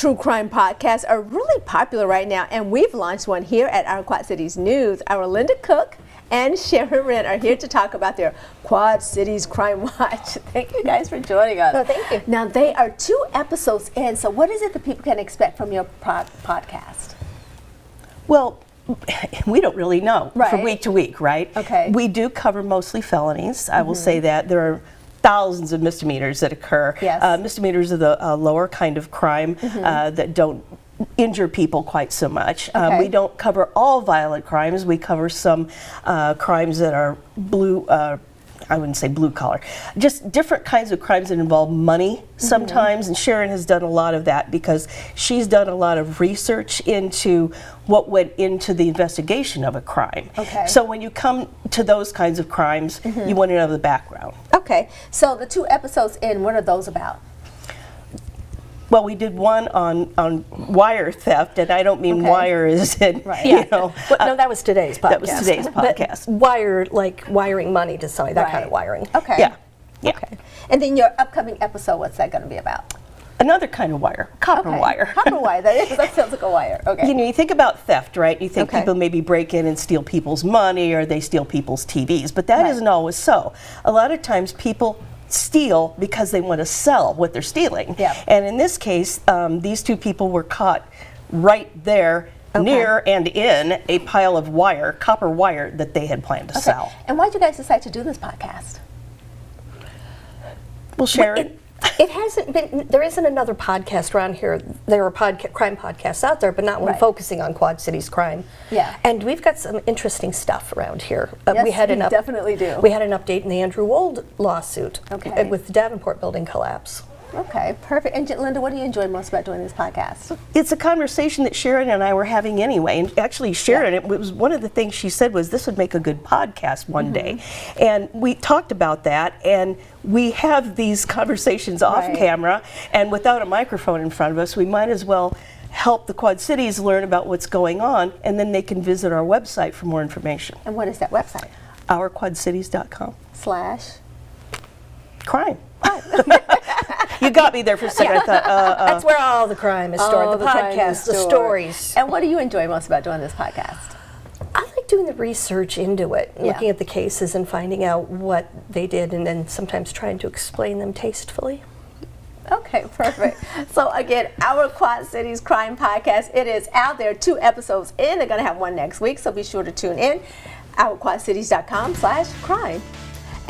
true crime podcasts are really popular right now, and we've launched one here at our Quad Cities News. Our Linda Cook and Sharon are here to talk about their Quad Cities Crime Watch. Thank you guys for joining us. Oh, thank you. Now, they are 2 episodes in, so what is it that people can expect from your podcast? Well, we don't really know from Right. week to week, right? Okay. We do cover mostly felonies. I will say that there are thousands of misdemeanors that occur. Yes. Misdemeanors are the lower kind of crime that don't injure people quite so much. Okay. We don't cover all violent crimes. We cover some crimes that are blue. I wouldn't say blue collar, just different kinds of crimes that involve money sometimes, and Sharon has done a lot of that because she's done a lot of research into what went into the investigation of a crime. Okay. So when you come to those kinds of crimes, you want to know the background. Okay, so the 2 episodes in, what are those about? Well, we did one on wire theft, and I don't mean wire as in, Right. you know. But no, that was today's podcast. That was today's podcast. But wire, like wiring money to somebody, that kind of Right. wiring. Okay. Yeah. Yeah. Okay. And then your upcoming episode, what's that going to be about? Another kind of wire, copper wire. Copper wire, that sounds like a wire. Okay. You know, you think about theft, right? You think Okay. people maybe break in and steal people's money or they steal people's TVs, but that Right. isn't always so. A lot of times people steal because they want to sell what they're stealing. Yeah. And in this case, these 2 people were caught right there near and in a pile of wire, copper wire, that they had planned to sell. And why did you guys decide to do this podcast? Well, Sharon, It hasn't been, there isn't another podcast around here. There are crime podcasts out there, but not one Right. focusing on Quad Cities crime. Yeah. And we've got some interesting stuff around here. Yes, we we definitely do. We had an update in the Andrew Wold lawsuit Okay. with the Davenport building collapse. Okay, perfect. And Linda, what do you enjoy most about doing this podcast? it's a conversation that Sharon and I were having anyway. And actually, Sharon, it was one of the things she said was this would make a good podcast one day. And we talked about that, and we have these conversations off Right. camera, and without a microphone in front of us, we might as well help the Quad Cities learn about what's going on, and then they can visit our website for more information. And what is that website? OurQuadCities.com. / Crime. You got me there for a second. I thought, That's where all the crime is stored. The crime is podcasts, the stored. stories. And what do you enjoy most about doing this podcast? I like doing the research into it, Yeah. looking at the cases and finding out what they did, and then sometimes trying to explain them tastefully. Okay, perfect. So again, our Quad Cities Crime Podcast, it is out there, 2 episodes in. They're going to have one next week, so be sure to tune in. OurQuadCities.com/crime.